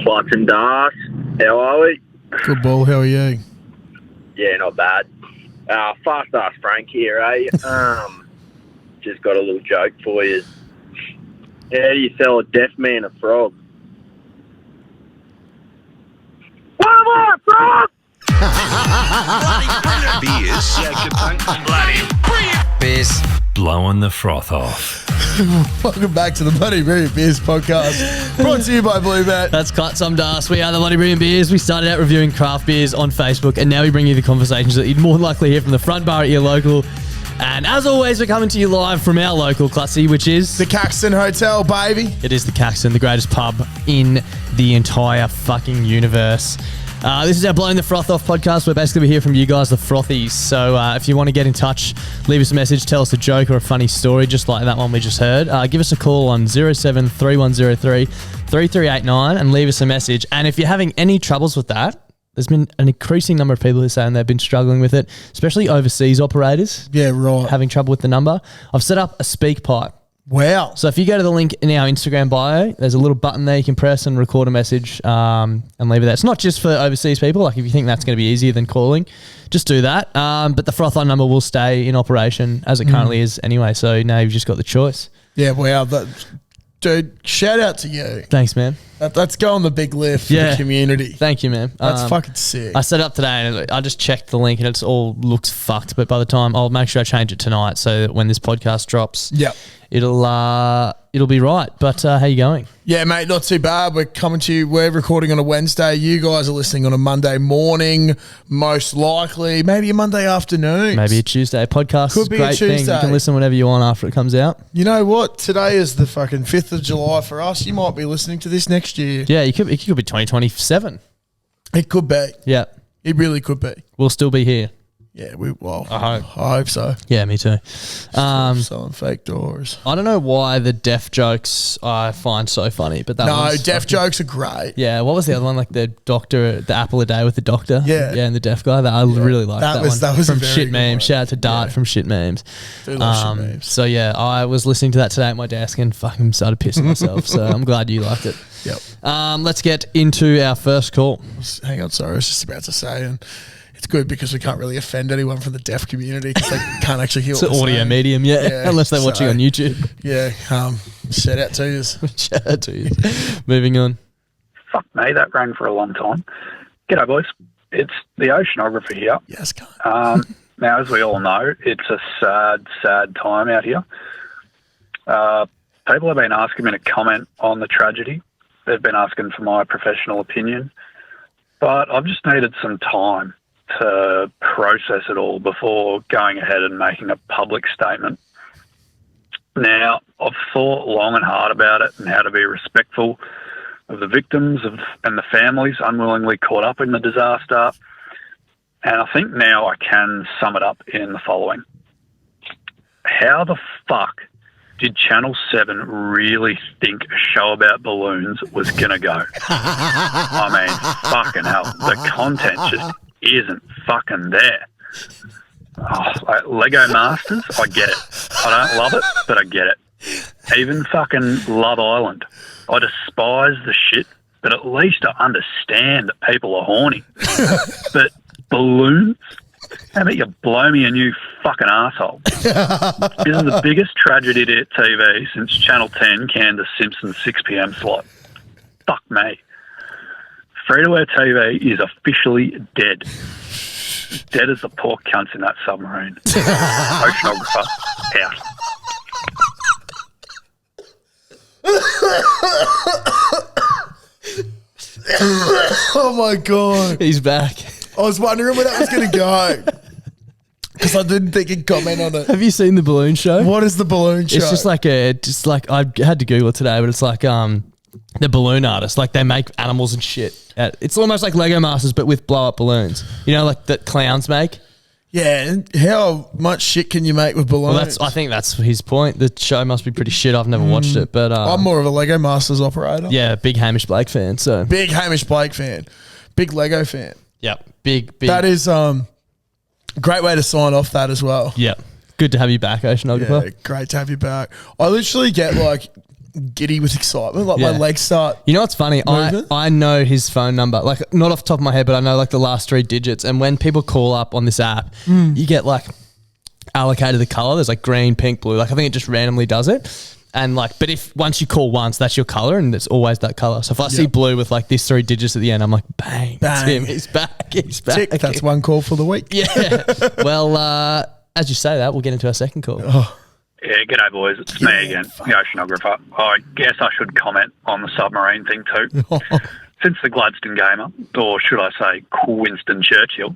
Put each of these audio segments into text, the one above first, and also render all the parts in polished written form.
Plots and Das. How are we? Good ball. How are you? Yeah, not bad. Fast ass Frank here, eh? Just got a little joke for you. How do you sell a deaf man a frog? One more frog! Beers. Blowing the froth off. Welcome back to the Bloody Brilliant Beers podcast, brought to you by Bluebet. That's quite some dust. We are the Bloody Brilliant Beers. We started out reviewing craft beers on Facebook, and now we bring you the conversations that you'd more likely hear from the front bar at your local. And as always, we're coming to you live from our local Clutzy, which is The Caxton Hotel, baby. It is the Caxton, the greatest pub in the entire fucking universe. This is our Blowing the Froth Off podcast, where basically we hear from you guys, the Frothies. So if you want to get in touch, leave us a message, tell us a joke or a funny story, just like that one we just heard. Give us a call on 073103 3389 and leave us a message. And if you're having any troubles with that, there's been an increasing number of people who are saying they've been struggling with it, especially overseas operators. Yeah, right. Having trouble with the number. I've set up a speak pipe. Wow. So if you go to the link in our Instagram bio, there's a little button there you can press and record a message and leave it there. It's not just for overseas people. Like if you think that's going to be easier than calling, just do that. But the Frothline number will stay in operation as it currently is anyway. So now you've just got the choice. Yeah, wow. Dude, shout out to you. Thanks, man. Let's go on the big lift for the community. Thank you, man. That's fucking sick. I set it up today and I just checked the link and it's all looks fucked. But by the time, I'll make sure I change it tonight so that when this podcast drops, it'll be right. But how you going? Yeah, mate, not too bad. We're coming to you. We're recording on a Wednesday. You guys are listening on a Monday morning, most likely. Maybe a Monday afternoon. Maybe a Tuesday. Podcast Could is a be a great thing. Tuesday. You can listen whenever you want after it comes out. You know what? Today is the fucking 5th of July for us. You might be listening to this next year. Yeah, it could be 2027. It could be. Yeah. It really could be. We'll still be here. Yeah, I I hope so. Yeah, me too. Selling fake doors. I don't know why the deaf jokes I find so funny, but deaf jokes are great. Yeah, what was the other one? Like the doctor, the apple a day with the doctor. Yeah, and the deaf guy. I really liked that one. That was from a very Shit good Memes. one. Shout out to Dart from Shit Memes. Do love Shit Memes. So yeah, I was listening to that today at my desk and fucking started pissing myself. So I'm glad you liked it. Yep. Let's get into our first call. Hang on, sorry, I was just about to say, and it's good because we can't really offend anyone from the deaf community because they can't actually hear It's what an we're audio saying. medium, yeah, unless they're watching on YouTube. Yeah, shout out to you. Shout out to you. Moving on. Fuck me, that rang for a long time. G'day, boys. It's the oceanographer here. Yes, cunt. Now, as we all know, it's a sad, sad time out here. People have been asking me to comment on the tragedy. They've been asking for my professional opinion. But I've just needed some time to process it all before going ahead and making a public statement. Now, I've thought long and hard about it and how to be respectful of the victims and the families unwillingly caught up in the disaster. And I think now I can sum it up in the following. How the fuck did Channel 7 really think a show about balloons was going to go? I mean, fucking hell. The content just isn't fucking there. Like Lego Masters, I get it. I don't love it, but I get it. Even fucking Love Island. I despise the shit, but at least I understand that people are horny. But balloons? How about you blow me a new fucking asshole? This is the biggest tragedy to TV since Channel 10 canned the Simpsons 6 p.m. slot. Fuck me. Free-to-air TV is officially dead. Dead as the pork cunts in that submarine. Oceanographer, out. Oh my God. He's back. I was wondering where that was going to go because I didn't think he'd comment on it. Have you seen the balloon show? What is the balloon show? It's just like I had to Google it today, but it's like the balloon artists, like they make animals and shit. It's almost like Lego Masters, but with blow up balloons. You know, like that clowns make. Yeah, and how much shit can you make with balloons? Well, I think that's his point. The show must be pretty shit. I've never watched it, but I'm more of a Lego Masters operator. Yeah, big Hamish Blake fan. So big Hamish Blake fan, big Lego fan. Yep, big. That is a great way to sign off that as well. Yeah, good to have you back, Oceanographer. Yeah, great to have you back. I literally get like giddy with excitement. Like Yeah. my legs start. You know what's funny? Moving? I know his phone number, like not off the top of my head, but I know like the last 3 digits. And when people call up on this app, you get like allocated the color. There's like green, pink, blue. Like I think it just randomly does it. And like, but if once you call once, that's your color, and it's always that color. So if I see blue with like these 3 digits at the end, I'm like, bang, it's him. He's back. He's back. Tick, that's one call for the week. Yeah. Well, as you say that, we'll get into our second call. Yeah, g'day boys, it's me again, the oceanographer. I guess I should comment on the submarine thing too. Since the Gladstone gamer, or should I say Winston Churchill,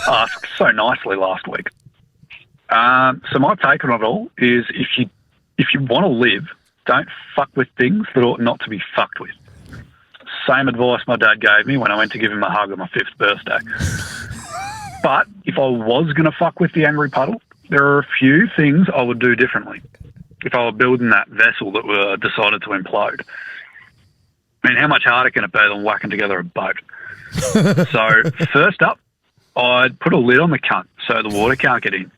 asked so nicely last week. So my take on it all is if you want to live, don't fuck with things that ought not to be fucked with. Same advice my dad gave me when I went to give him a hug on my 5th birthday. But if I was going to fuck with the angry puddle, there are a few things I would do differently if I were building that vessel that were decided to implode. I mean, how much harder can it be than whacking together a boat? So, first up, I'd put a lid on the cunt so the water can't get in.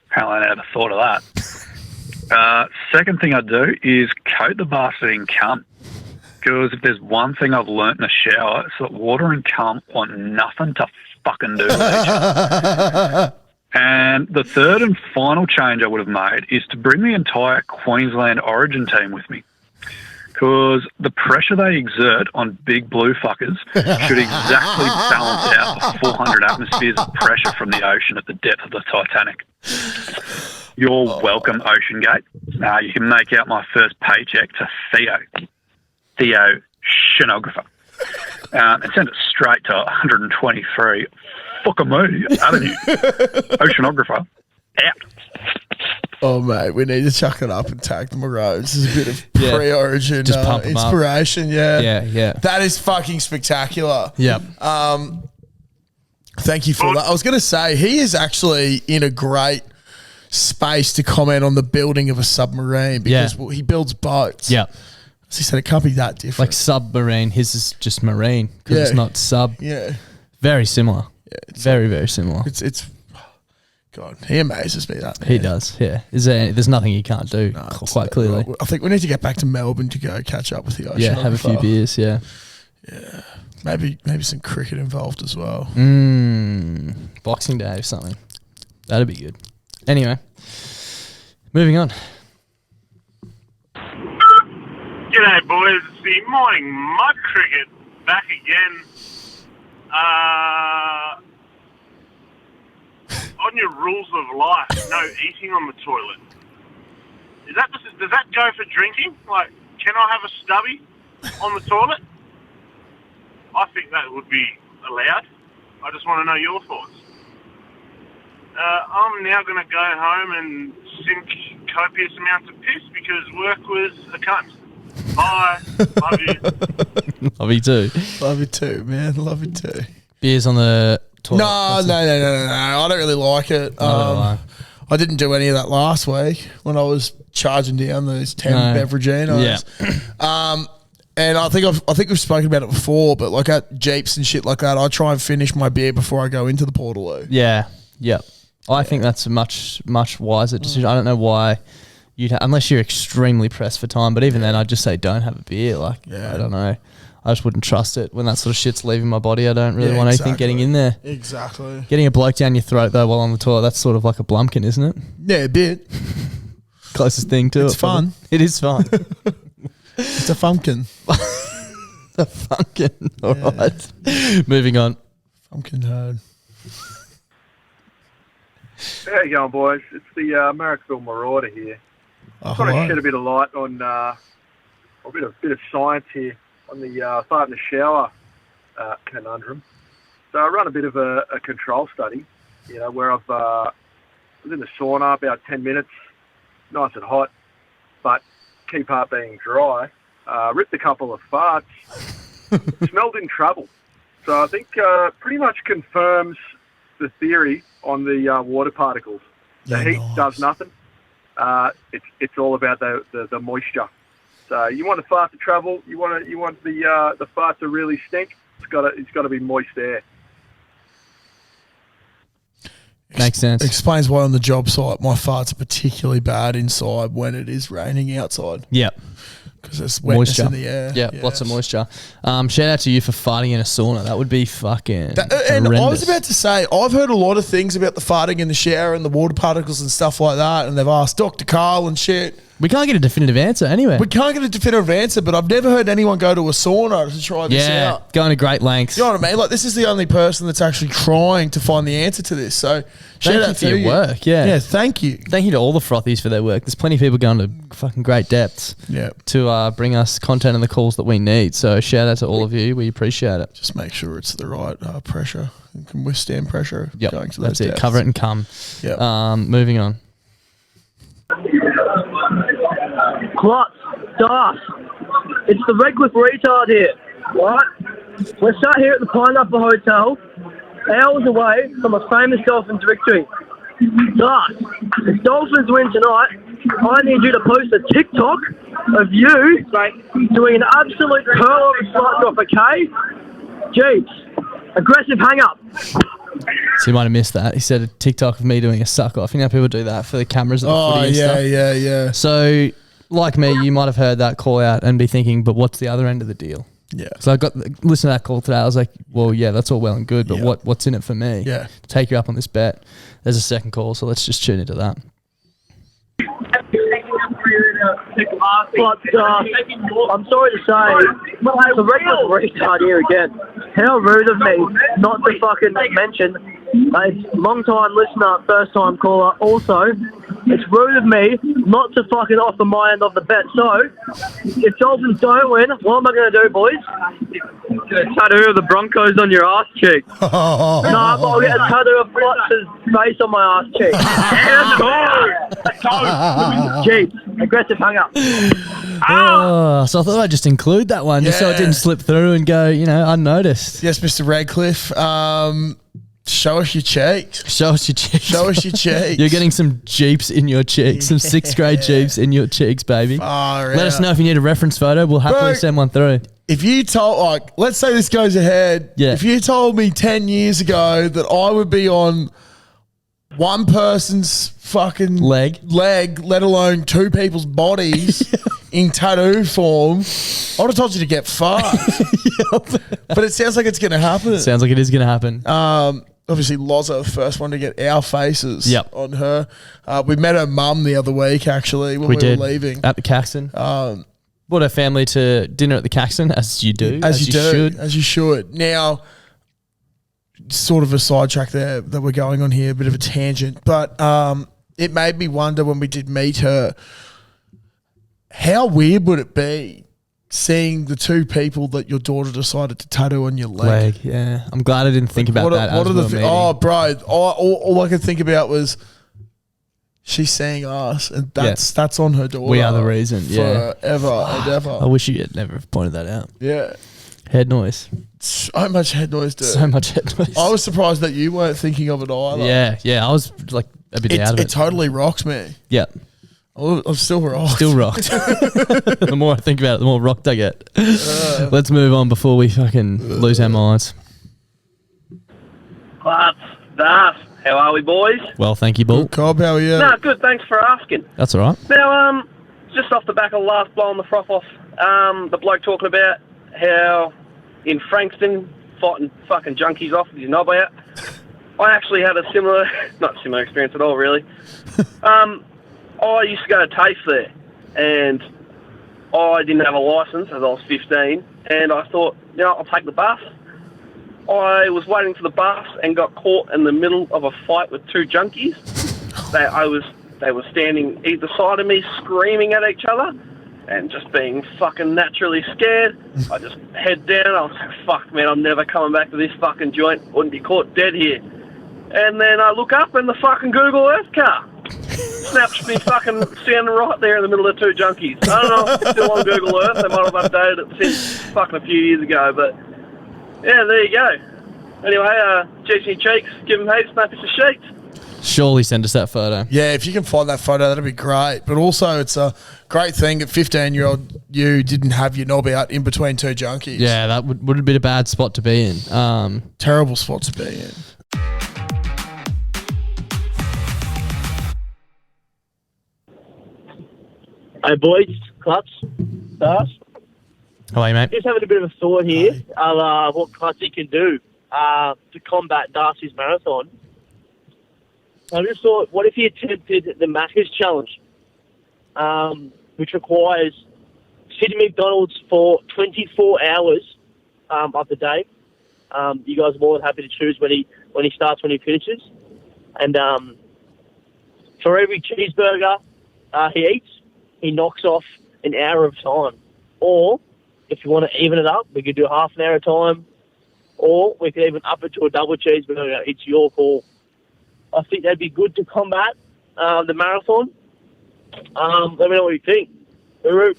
Apparently I never thought of that. Second thing I'd do is coat the bastard in cum. Because if there's one thing I've learnt in the shower, it's that water and cum want nothing to fucking do with each other. And the third and final change I would have made is to bring the entire Queensland Origin team with me. Because the pressure they exert on big blue fuckers should exactly balance out the 400 atmospheres of pressure from the ocean at the depth of the Titanic. You're welcome, OceanGate. You can make out my first paycheck to Theo Shenographer, and send it straight to 123 Fuckamoo Avenue. Oceanographer, out. Oh, mate, we need to chuck it up and tag them around. This is a bit of pre-origin Just pump 'em up. inspiration. Yeah. Yeah. That is fucking spectacular. Yep. Thank you for that. I was going to say, he is actually in a great space to comment on the building of a submarine because he builds boats. Yeah. As he said, it can't be that different. Like submarine, his is just marine because it's not sub. Yeah. Very similar. Yeah, it's very, very similar. It's God, he amazes me, that man. He does, yeah. There's nothing he can't do, quite clearly. I think we need to get back to Melbourne to go catch up with the oceanographer. Yeah, have a few beers, yeah. Yeah. Maybe some cricket involved as well. Boxing Day or something. That'd be good. Anyway, moving on. G'day boys, it's the morning mud cricket back again. On your rules of life, no eating on the toilet. Does that go for drinking? Like, can I have a stubby on the toilet? I think that would be allowed. I just want to know your thoughts. I'm now going to go home and sink copious amounts of piss because work was a cunt. Bye. Love you. Love you too. Love you too, man. Love you too. Beers on the toilet. No. I don't really like it. I didn't do any of that last week when I was charging down those 10 beveraginos. Yeah. And I think we've spoken about it before, but like at Jeeps and shit like that, I try and finish my beer before I go into the Portaloo. Yeah. Yep. I think that's a much wiser decision. I don't know why unless you're extremely pressed for time, but even then I'd just say don't have a beer. Like, I don't know. I just wouldn't trust it when that sort of shit's leaving my body. I don't really want anything getting in there. Exactly. Getting a bloke down your throat though while on the toilet, that's sort of like a blumpkin, isn't it? Yeah, a bit. Closest thing to it. It's fun. It is fun. It's a funkin. A funkin. All right. Moving on. Funkin hard. How you going, boys? It's the Marrickville Marauder here. I want to shed a bit of light on a bit of science here on the fart in the shower conundrum. So I run a bit of a control study, where I was in the sauna about 10 minutes, nice and hot, but key part being dry. Ripped a couple of farts, smell didn't travel. So I think pretty much confirms the theory on the water particles. The heat does nothing. It's all about the moisture. So you want the fart to travel. You want the fart to really stink. It's got to be moist air. Makes sense. Explains why on the job site my farts are particularly bad inside when it is raining outside. Yep. because there's wetness moisture in the air. Yeah, lots of moisture. Shout out to you for farting in a sauna. That would be fucking and I was horrendous. about to say, I've heard a lot of things about the farting in the shower and the water particles and stuff like that, and they've asked Dr. Carl and shit. We can't get a definitive answer anyway. We can't get a definitive answer, but I've never heard anyone go to a sauna to try this out. Going to great lengths. You know what I mean? Like, this is the only person that's actually trying to find the answer to this. So, shout out for to your work. Yeah, thank you. Thank you to all the frothies for their work. There's plenty of people going to fucking great depths to bring us content and the calls that we need. So shout out to all of you. We appreciate it. Just make sure it's the right pressure. You can withstand pressure. Yep, going to that's those it. depths. Cover it and come. Yep. Moving on. Klutz, Das, it's the Redcliffe retard here, right? We're sat here at the Pineapple Hotel, hours away from a famous Dolphins victory. Das, if Dolphins win tonight, I need you to post a TikTok of you doing an absolute curl of a slut drop, okay? Jeeps, aggressive hang up. So you might have missed that. He said a TikTok of me doing a suck off. You know how people do that for the cameras and the footy and stuff? yeah. So, like me, you might have heard that call out and be thinking, but what's the other end of the deal? Yeah. So I listened to that call today. I was like, well, yeah, that's all well and good, but what's in it for me? Yeah. To take you up on this bet. There's a second call, so let's just tune into that. But I'm sorry to say, the Redcliffe retard here again. How rude of me not to fucking mention a long-time listener, first-time caller. Also, it's rude of me not to fucking offer my end of the bet. So, if Dolphins don't win, what am I going to do, boys? Get a tattoo of the Broncos on your ass cheek. No, I'll get a tattoo of Flux's face on my ass cheek. Jeez, aggressive hang up. Oh, so I thought I'd just include that one just so it didn't slip through and go, unnoticed. Yes, Mr. Radcliffe. Show us your cheeks. Show us your cheeks. Show us your cheeks. You're getting some Jeeps in your cheeks, some 6th grade Jeeps in your cheeks, baby. Let us know if you need a reference photo. We'll happily send one through. If you told, let's say this goes ahead. Yeah. If you told me 10 years ago that I would be on one person's fucking leg, let alone two people's bodies in tattoo form, I would have told you to get fucked. But it sounds like it's going to happen. Sounds like it is going to happen. Obviously, Loza, the first one to get our faces on her. We met her mum the other week, actually, when we were leaving. At the Caxton. Brought her family to dinner at the Caxton, as you do. As you should. Now, sort of a sidetrack there that we're going on here, a bit of a tangent, but it made me wonder when we did meet her, how weird would it be seeing the two people that your daughter decided to tattoo on your leg? Yeah. I'm glad I didn't think about that. Oh, bro, all I could think about was she's seeing us, and that's on her daughter. We are the reason. Forever and ever. I wish you had never pointed that out. Yeah. Head noise. So much head noise, dude. So much head noise. I was surprised that you weren't thinking of it either. Yeah. I was like a bit out of it. It totally rocks me. Yeah. I'm still rocked. Still rocked. The more I think about it, the more rocked I get. Let's move on before we fucking lose our minds. Klutz, Das, how are we, boys? Well, thank you, Bull. Good, Cobb, how are you? No, good, thanks for asking. That's all right. Now, just off the back of the last Blowing the Froth Off, the bloke talking about how in Frankston, fighting fucking junkies off with his knob out. I actually had a not similar experience at all, really. I used to go to TAFE there, and I didn't have a licence as I was 15, and I thought, I'll take the bus. I was waiting for the bus and got caught in the middle of a fight with two junkies. They were standing either side of me, screaming at each other, and just being fucking naturally scared. I just head down. I was like, fuck, man, I'm never coming back to this fucking joint. Wouldn't be caught dead here. And then I look up, and the fucking Google Earth car snaps me fucking standing right there in the middle of two junkies. I don't know if it's still on Google Earth. They might have updated it since fucking a few years ago, but yeah, there you go. Anyway, cheeks in your cheeks, give them heaps, no piece of sheets. Surely send us that photo. Yeah, if you can find that photo, that'd be great. But also, it's a great thing that 15-year-old you didn't have your knob out in between two junkies. Yeah, that would have been a bad spot to be in. Terrible spot to be in. Hey, boys. Clutch, Stars. How are you, mate? Just having a bit of a thought here of what Clutchy can do to combat Darcy's marathon. I just thought, what if he attempted the Macca's challenge, which requires sitting McDonald's for 24 hours of the day. You guys are more than happy to choose when he starts, when he finishes. And for every cheeseburger he eats, he knocks off an hour of time. Or, if you want to even it up, we could do half an hour of time. Or we could even up it to a double cheeseburger. It's your call. I think that'd be good to combat the marathon. Let me know what you think. Uru.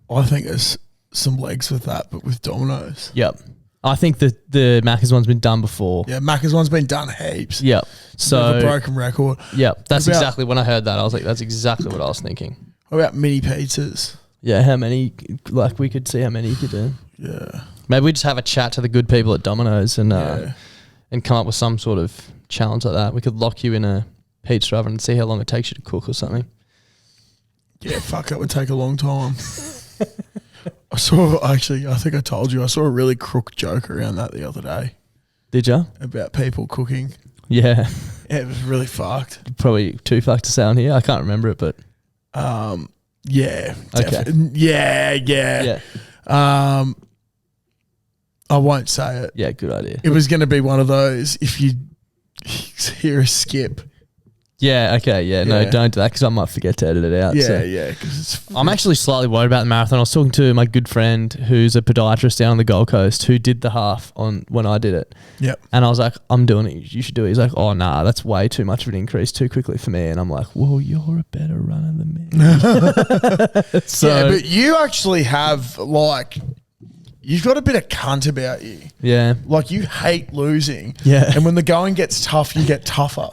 I think there's some legs with that, but with Domino's. Yep. I think the Macca's one's been done before. Yeah, Macca's one's been done heaps. Yep. So a broken record. Yep. That's exactly when I heard that. I was like, that's exactly what I was thinking. What about mini pizzas? Yeah, how many? Like, we could see how many you could do. Yeah. Maybe we just have a chat to the good people at Domino's and come up with some sort of challenge like that. We could lock you in a pizza oven and see how long it takes you to cook or something. Yeah, fuck, that would take a long time. I think I told you, I saw a really crook joke around that the other day. Did you? About people cooking. Yeah. Yeah, it was really fucked. Probably too fucked to say on here. I can't remember it, but... yeah. Okay. Yeah. I won't say it. Yeah, good idea. It was going to be one of those, if you hear a skip. Yeah, okay, yeah. No, don't do that because I might forget to edit it out. Yeah, because I'm actually slightly worried about the marathon. I was talking to my good friend who's a podiatrist down on the Gold Coast who did the half on when I did it. Yep. And I was like, I'm doing it. You should do it. He's like, oh, nah, that's way too much of an increase too quickly for me. And I'm like, well, you're a better runner than me. Yeah, but you actually have, like... You've got a bit of cunt about you. Yeah. Like, you hate losing. Yeah. And when the going gets tough, you get tougher.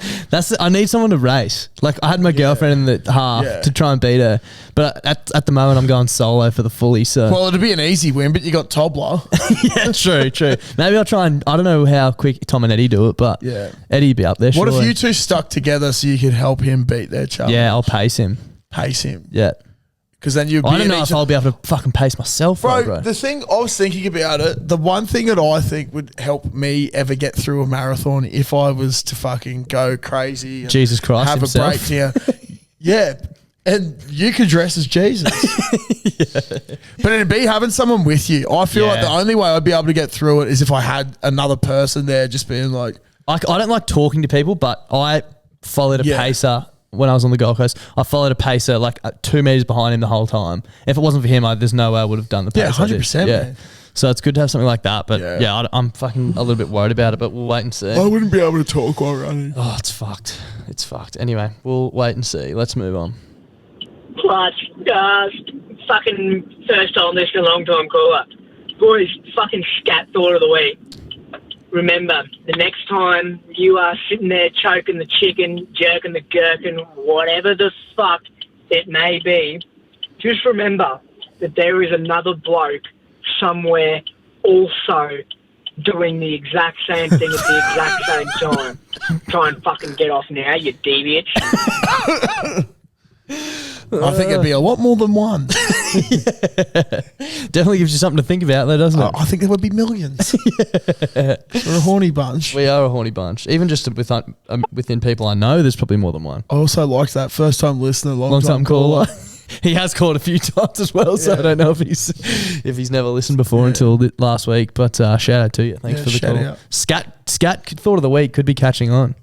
I need someone to race. Like, I had my girlfriend in the half to try and beat her. But at the moment, I'm going solo for the fully, so... Well, it'd be an easy win, but you got Tobler. Yeah, true. Maybe I'll try and... I don't know how quick Tom and Eddie do it, but Eddie'd be up there, What surely. if you two stuck together so you could help him beat their challenge? Yeah, I'll pace him. Pace him. Yeah. Because then you'd be... I don't know if I'll be able to fucking pace myself, bro. The thing I was thinking about it, the one thing that I think would help me ever get through a marathon if I was to fucking go crazy and Jesus Christ have himself. a breakdown. Yeah. And you could dress as Jesus. But it'd be having someone with you. I feel like the only way I'd be able to get through it is if I had another person there just being like... I don't like talking to people, but I followed a pacer when I was on the Gold Coast. I followed a pacer like 2 meters behind him the whole time. If it wasn't for him, there's no way I would have done the pace. Yeah, 100%, man. So it's good to have something like that. But I'm fucking a little bit worried about it, but we'll wait and see. I wouldn't be able to talk while running. Oh, it's fucked. It's fucked. Anyway, we'll wait and see. Let's move on. Clutch, fucking first time listener, long time caller. Boys, fucking scat thought of the week. Remember, the next time you are sitting there choking the chicken, jerking the gherkin, whatever the fuck it may be, just remember that there is another bloke somewhere also doing the exact same thing at the exact same time. Try and fucking get off now, you deviant. I think it'd be a lot more than one. Definitely gives you something to think about though, doesn't it? I think there would be millions. We're a horny bunch. We are a horny bunch. Even just within people I know, there's probably more than one. I also liked that first time listener, long time caller. He has called a few times as well, so I don't know if he's never listened before until last week. But shout out to you. Thanks for the call. Out. Scat thought of the week could be catching on.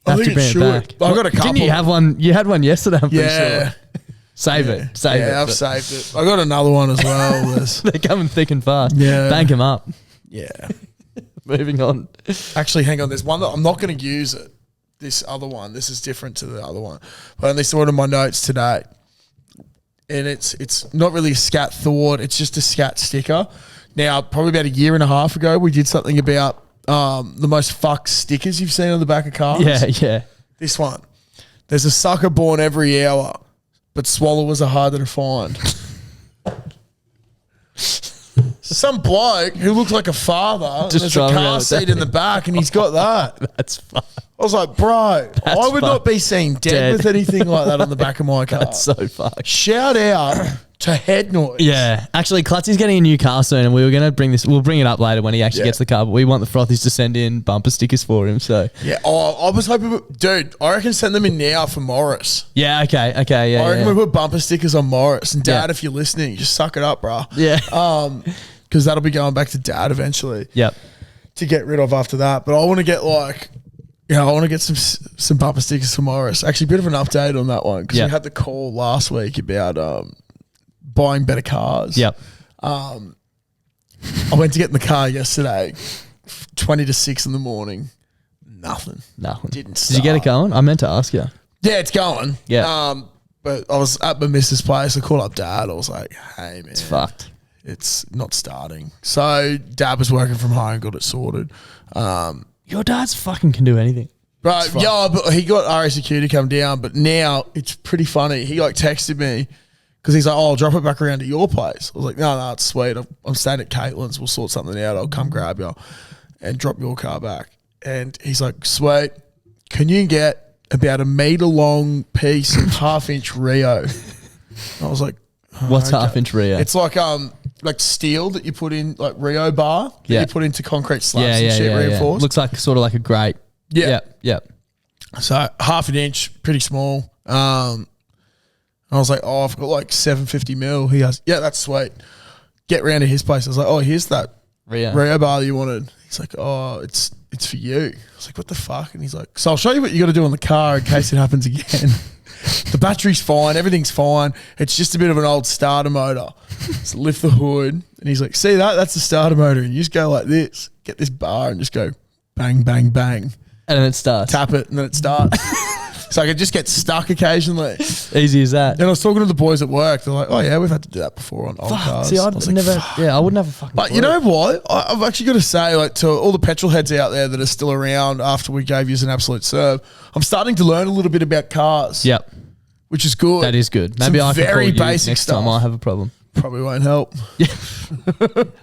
I think it should. I've got a couple. Didn't you have one? You had one yesterday, I'm pretty sure. Save it. I've saved it. I got another one as well. They're coming thick and fast. Yeah. Bank them up. Yeah. Moving on. Actually, hang on. There's one that I'm not going to use it. This other one. This is different to the other one. But I only saw it in my notes today. And it's not really a scat thought. It's just a scat sticker. Now, probably about a year and a half ago, we did something about the most fucked stickers you've seen on the back of cars. Yeah. This one. There's a sucker born every hour, but swallowers are harder to find. some bloke who looked like a father. Just There's a driving around car with seat that. in the back, and he's got that. That's fun. I was like, bro, I would not be seen dead with anything like that on the back of my car. That's so fucked. Shout out to Head Noise. Yeah, actually, Klutzy's getting a new car soon, and we were going to bring this. We'll bring it up later when he actually gets the car. But we want the Frothies to send in bumper stickers for him. So Yeah. Oh, I was hoping, dude. I reckon send them in now for Morris. yeah, okay, yeah. I reckon yeah. we put bumper stickers on Morris. And Dad, Yeah. if you're listening, just suck it up, bro. Yeah. Because that'll be going back to Dad eventually. Yep. To get rid of after that. But I want to get I want to get some bumper stickers for Morris. Actually, a bit of an update on that one because Yep. we had the call last week about buying better cars. Yep. I went to get in the car yesterday, 20 to 6 in the morning. Nothing. Did Didn't start. you get it going? I meant to ask you. Yeah, it's going. Yeah. But I was at my missus' place. I called up Dad. I was like, hey, man. It's fucked. It's not starting. So Dad was working from home, got it sorted. Your dad's fucking can do anything. But he got RACQ to come down. But now it's pretty funny. He texted me because he's like, "Oh, I'll drop it back around to your place." I was like, "No, it's sweet. I'm staying at Caitlin's. We'll sort something out. I'll come grab you and drop your car back." And he's like, "Sweet. Can you get about a meter long piece of 1/2-inch Rio?" I was like, What's okay. 1/2-inch Rio? It's like steel that you put in, like Rio bar that you put into concrete slabs and shit reinforced. Looks like sort of like a grate. Yeah. Yeah. So 1/2 inch, pretty small. I was like, "Oh, I've got like 750 mil." He goes, "Yeah, that's sweet." Get round to his place. I was like, "Oh, here's that Rio bar that you wanted." He's like, "Oh, it's for you." I was like, "What the fuck?" And he's like, "So I'll show you what you got to do on the car in case it happens again." The battery's fine, everything's fine. It's just a bit of an old starter motor. So lift the hood, and he's like, "See that? That's the starter motor." And you just go like this, get this bar, and just go bang, bang, bang, and then it starts. Tap it, and then it starts. So I could just get stuck occasionally. Easy as that. And I was talking to the boys at work. They're like, "Oh yeah, we've had to do that before on old cars." See, I wouldn't have a fucking. But you know what? I've actually got to say, like, to all the petrol heads out there that are still around after we gave you an absolute serve, I'm starting to learn a little bit about cars. Yep. Which is good. That is good. Some Maybe I can call very you basic next stuff. time I have a problem. Probably won't help.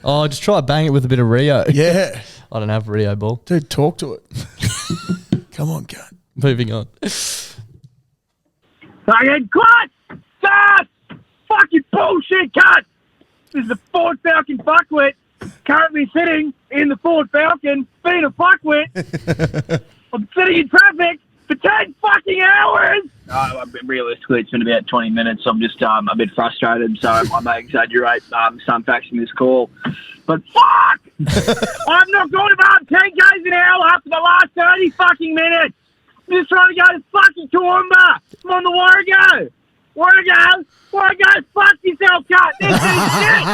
Oh, just try bang it with a bit of Rio. Yeah. I don't have a Rio ball. Dude, talk to it. Come on, cut. Moving on. Fucking cut! Cut! Fucking bullshit, cut! This is a Ford Falcon fuckwit currently sitting in the Ford Falcon being a fuckwit. I'm sitting in traffic for 10 fucking hours! Realistically, it's been about 20 minutes. I'm just a bit frustrated, so I may exaggerate some facts in this call. But fuck! I've not gone above 10 k's an hour after the last 30 fucking minutes. I'm just trying to go to fucking Toowoomba. I'm on the Warrego. Warrego, fuck yourself, cut. This is shit.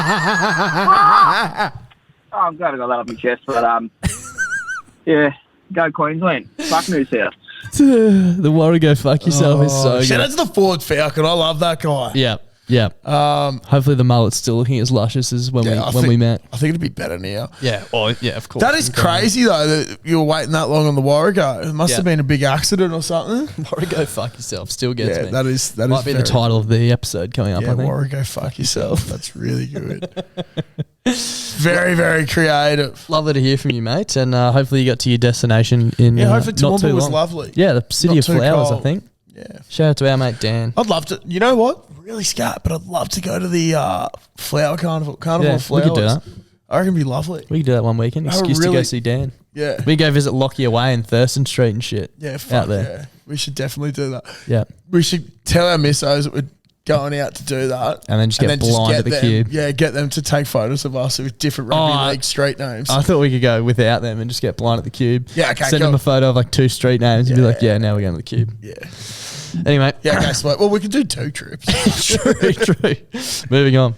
Oh, I'm glad I got that off my chest. But yeah, go Queensland. Fuck news here. The Warrego fuck yourself is so good. Shout out to the Ford Falcon. I love that guy. Yeah. Yeah. Hopefully the mullet's still looking as luscious as when we met. I think it'd be better now. Yeah. Oh, yeah, of course. That is crazy though that you were waiting that long on the Warrego. It must have been a big accident or something. Warrego fuck yourself still gets me. That is might be the title of the episode coming up. Yeah, I think. Warrego fuck yourself. That's really good. Very, very creative. Lovely to hear from you, mate, and hopefully you got to your destination in. Hopefully not too Toowoomba was long. lovely. Yeah, the city Not of too flowers, cold. I think. Yeah. Shout out to our mate Dan. I'd love to. You know what? Really scat, but I'd love to go to the flower carnival. Carnival of we flowers. could do that. I reckon it'd be lovely. We could do that one weekend. Have a Excuse to go really- see Dan. Yeah. We go visit Lockyer Way and Thurston Street and shit. Yeah, out fuck there. yeah. We should definitely do that. Yeah. We should tell our missos that we're going out to do that. And then just get blind at the them, cube. Yeah, get them to take photos of us with different rugby league street names. I thought we could go without them and just get blind at the cube. Yeah, okay, Send them cool. a photo of like 2 street names and be like, yeah, now we're going to the cube. Yeah. Anyway. Yeah, okay, sweet. Well, we could do 2 trips. True. Moving on.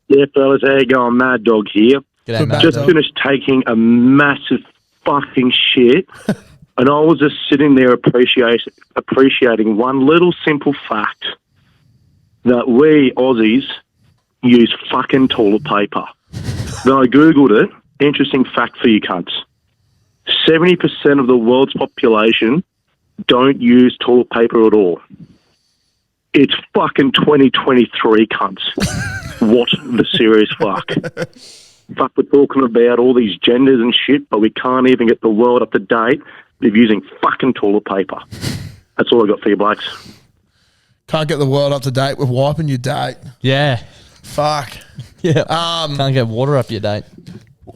Yeah, fellas, how you going? Mad Dog here. G'day, Mad Just Dog. finished taking a massive fucking shit, and I was just sitting there appreciating one little simple fact that we Aussies use fucking toilet paper. Then I googled it. Interesting fact for you cunts. 70% of the world's population don't use toilet paper at all. It's fucking 2023, cunts. What the serious fuck? Fuck, we're talking about all these genders and shit, but we can't even get the world up to date with using fucking toilet paper. That's all I got for you, blokes. Can't get the world up to date with wiping your date. Yeah. Fuck. Yeah. Can't get water up your date.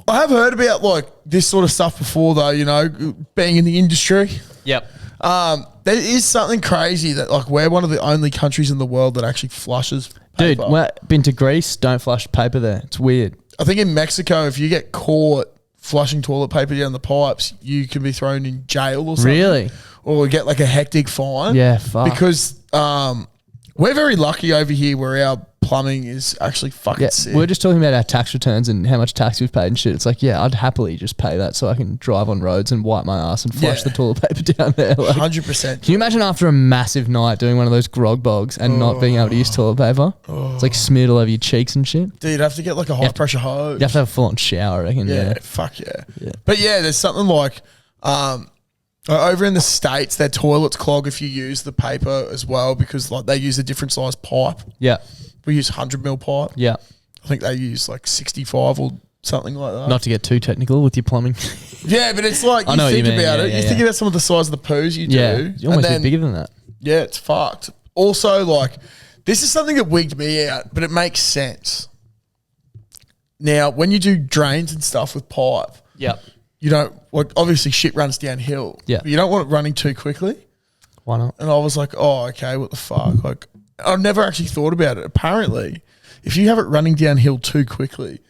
I have heard about like this sort of stuff before, though. You know, being in the industry. Yep. There is something crazy that like we're one of the only countries in the world that actually flushes paper. Dude, been to Greece, don't flush paper there. It's weird. I think in Mexico, if you get caught flushing toilet paper down the pipes, you can be thrown in jail or something. Really? Or get like a hectic fine. Yeah, fuck. Because we're very lucky over here where our plumbing is actually fucking sick. We're just talking about our tax returns and how much tax we've paid and shit. It's like, yeah, I'd happily just pay that so I can drive on roads and wipe my ass and flush the toilet paper down there. Like, 100%. Can you imagine after a massive night doing one of those grog bogs and not being able to use toilet paper? It's like smeared all over your cheeks and shit. Dude, you'd have to get like a high pressure hose. You have to have a full-on shower, I reckon. Yeah, fuck yeah. But yeah, there's something like over in the States, their toilets clog if you use the paper as well because like they use a different size pipe. Yeah. We use 100 mil pipe. Yeah. I think they use like 65 or something like that. Not to get too technical with your plumbing. Yeah, but it's like, I you know what think you mean. about Yeah, it. yeah, You think about some of the size of the poos you do. You almost get bigger than that. Yeah, it's fucked. Also, like, this is something that wigged me out, but it makes sense. Now, when you do drains and stuff with pipe, you don't, like, obviously shit runs downhill. Yeah. But you don't want it running too quickly. Why not? And I was like, oh, okay, what the fuck? Like, I've never actually thought about it. Apparently, if you have it running downhill too quickly,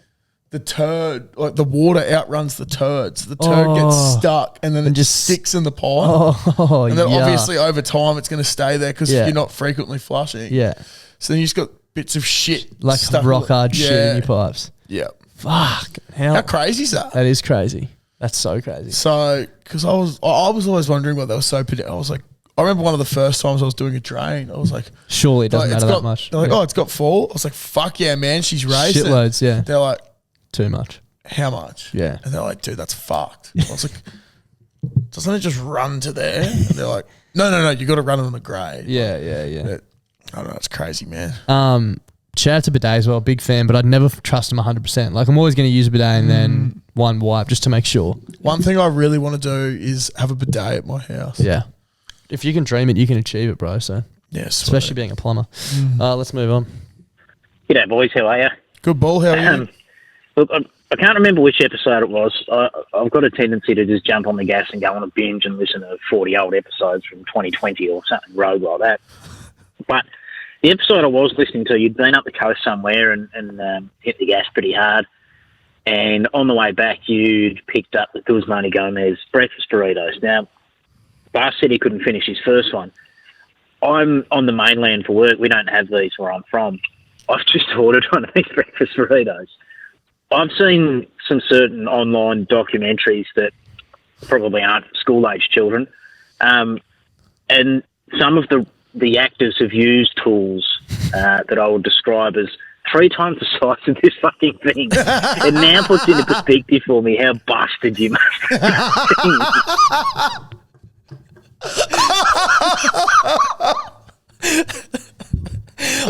the turd, like the water outruns the turd. So the turd gets stuck and then it just sticks in the pipe. And then obviously over time it's going to stay there because you're not frequently flushing. Yeah. So then you just got bits of shit. Like stuck rock hard shit in your pipes. Yeah. Fuck. How crazy is that? That is crazy. That's so crazy. So, because I was always wondering why they were so I was like, I remember one of the first times I was doing a drain, I was like, surely it doesn't matter that much. They're like, oh, it's got fall. I was like, fuck yeah, man, she's racing. Shitloads, yeah. They're like, too much. How much? Yeah. And they're like, dude, that's fucked. I was like, doesn't it just run to there? And they're like, no, you got to run it on a grade. Yeah. But, I don't know, it's crazy, man. Shout out to bidet as well, big fan, but I'd never trust them 100%. Like, I'm always going to use a bidet and then one wipe just to make sure. One thing I really want to do is have a bidet at my house. Yeah. If you can dream it, you can achieve it, bro. So, yeah, especially being a plumber. Let's move on. G'day, boys. How are you? Good ball. How are you? Look, I can't remember which episode it was. I've got a tendency to just jump on the gas and go on a binge and listen to 40 old episodes from 2020 or something rogue like that. But the episode I was listening to, you'd been up the coast somewhere and hit the gas pretty hard. And on the way back, you'd picked up the Guzmani Gomez breakfast burritos. Now, Bas said he couldn't finish his first one. I'm on the mainland for work. We don't have these where I'm from. I've just ordered one of these breakfast burritos. I've seen some certain online documentaries that probably aren't for school-age children, and some of the actors have used tools that I would describe as 3 times the size of this fucking thing. It now puts into perspective for me how busted you must have been.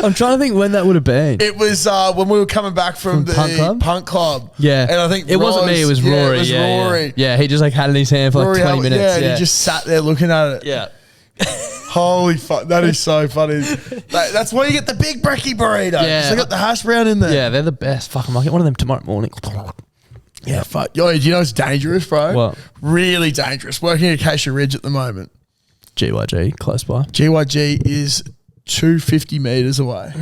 I'm trying to think when that would have been. It was when we were coming back from the punk club. Yeah. And I think it wasn't me, it was Rory. It was Rory. Yeah, he just like had it in his hand for like 20 minutes. Yeah, and he just sat there looking at it. Yeah. Holy fuck, that is so funny. That's why you get the big brekkie burrito. Yeah. They got the hash brown in there. Yeah, they're the best. Fuck, I might get one of them tomorrow morning. Yeah, fuck. Yo, do you know it's dangerous, bro? What? Really dangerous. Working at Acacia Ridge at the moment. GYG, close by. GYG is 250 metres away.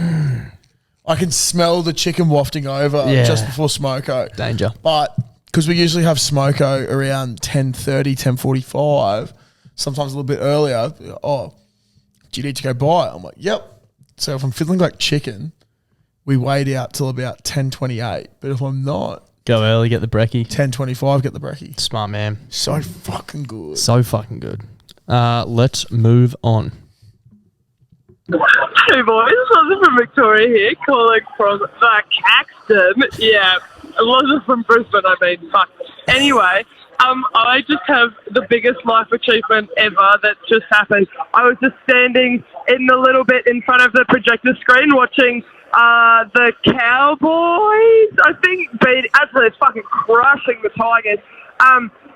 I can smell the chicken wafting over just before smoko. Danger. But because we usually have smoko around 10:30, 10:45, sometimes a little bit earlier, oh, do you need to go buy it? I'm like, yep. So if I'm feeling like chicken, we wait out till about 10:28. But if I'm not, go early, get the brekkie. 10:25, get the brekkie. Smart man. So fucking good. So fucking good. Let's move on. Hey boys, I was from Victoria here, calling from Frankston. Yeah, I wasn't from Brisbane, I mean, fuck. Anyway, I just have the biggest life achievement ever that just happened. I was just standing in the little bit in front of the projector screen watching the Cowboys, I think, absolutely fucking crushing the Tigers.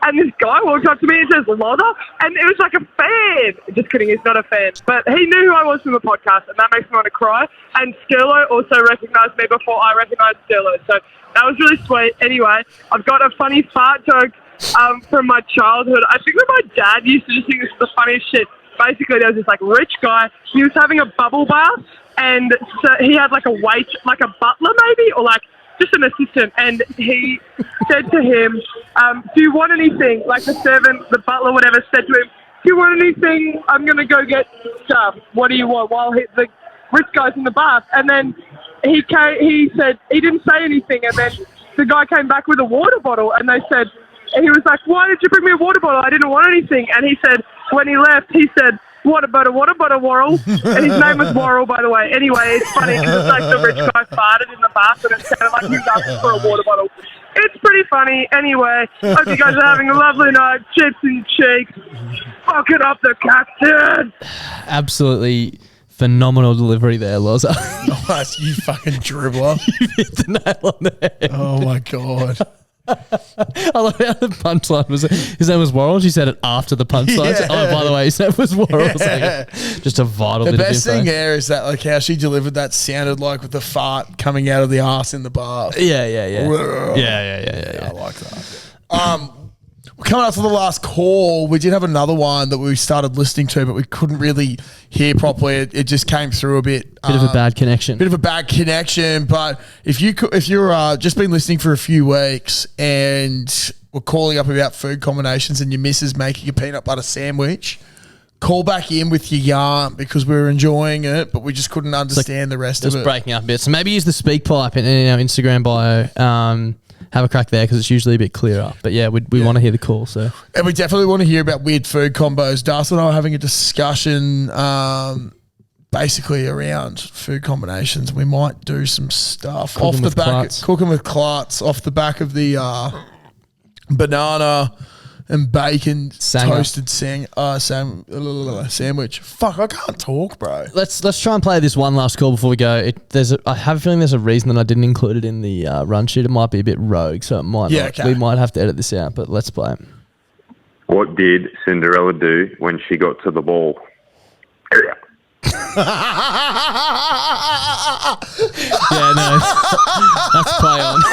And this guy walked up to me and says, Lother, and it was like a fan. Just kidding, he's not a fan. But he knew who I was from the podcast, and that makes me want to cry. And Sturlo also recognised me before I recognised Sturlo. So that was really sweet. Anyway, I've got a funny fart joke from my childhood. I think that my dad used to just think this is the funniest shit. Basically, there was this like rich guy. He was having a bubble bath, and so he had like a butler maybe, or like just an assistant, and he said to him, do you want anything? Like the servant, the butler, whatever, said to him, do you want anything? I'm going to go get stuff. What do you want? While the rich guy's in the bath. And then he said, he didn't say anything, and then the guy came back with a water bottle, and they said, and he was like, why did you bring me a water bottle? I didn't want anything. And he said, when he left, he said, what about Worrell? And his name was Worrell, by the way. Anyway, it's funny because it's like the rich guy farted in the bath and it sounded like he was asking for a water bottle. It's pretty funny. Anyway, hope you guys are having a lovely night. Chips and cheeks. Fuck it up the Caxton. Absolutely phenomenal delivery there, Loza. Nice, you fucking dribbler. You hit the nail on the head. Oh, my God. I love how the punchline was, his name was Worrell. She said it after the punchline. Yeah. Oh, by the way, his name was Worrell. Yeah. Just a vital The bit best of info. thing there is that like how she delivered that sounded like with the fart coming out of the arse in the bath. Yeah. Yeah, I like that. We're coming up to the last call. We did have another one that we started listening to, but we couldn't really hear properly. It just came through a bit. Bit of a bad connection. But if you're just been listening for a few weeks and we're calling up about food combinations and your missus making a peanut butter sandwich, call back in with your yarn because we were enjoying it, but we just couldn't understand the rest of it. Just breaking up a bit. So maybe use the speak pipe in our Instagram bio. Have a crack there because it's usually a bit clearer. But yeah, we want to hear the call. So, and we definitely want to hear about weird food combos. Darcy and I are having a discussion basically around food combinations. We might do some stuff Cooking with Clarts off the back of the banana and bacon toasted sandwich. Fuck, I can't talk, bro. Let's try and play this one last call before we go. I have a feeling there's a reason that I didn't include it in the run sheet. It might be a bit rogue, so it might we might have to edit this out, but let's play it. What did Cinderella do when she got to the ball? Yeah, no. Let's play on.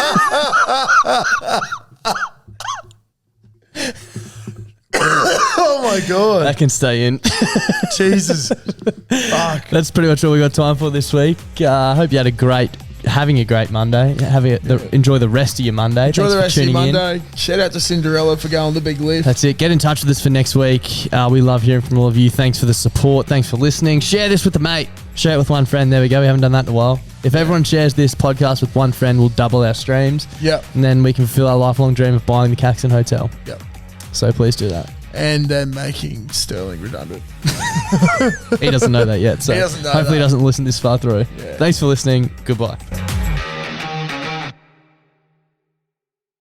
Oh my God. That can stay in. Jesus. Fuck. That's pretty much all we got time for this week. I hope you had having a great Monday. Enjoy the rest of your Monday. Enjoy Thanks the for rest of your tuning in. Monday. Shout out to Cinderella for going the big lift. That's it. Get in touch with us for next week. We love hearing from all of you. Thanks for the support. Thanks for listening. Share this with a mate. Share it with one friend. There we go. We haven't done that in a while. If everyone shares this podcast with one friend, we'll double our streams. Yep. And then we can fulfill our lifelong dream of buying the Caxton Hotel. Yep. So please do that. And then making Sterling redundant. He doesn't know that yet. So He doesn't know hopefully that. he doesn't listen this far through. Yeah. Thanks for listening. Goodbye.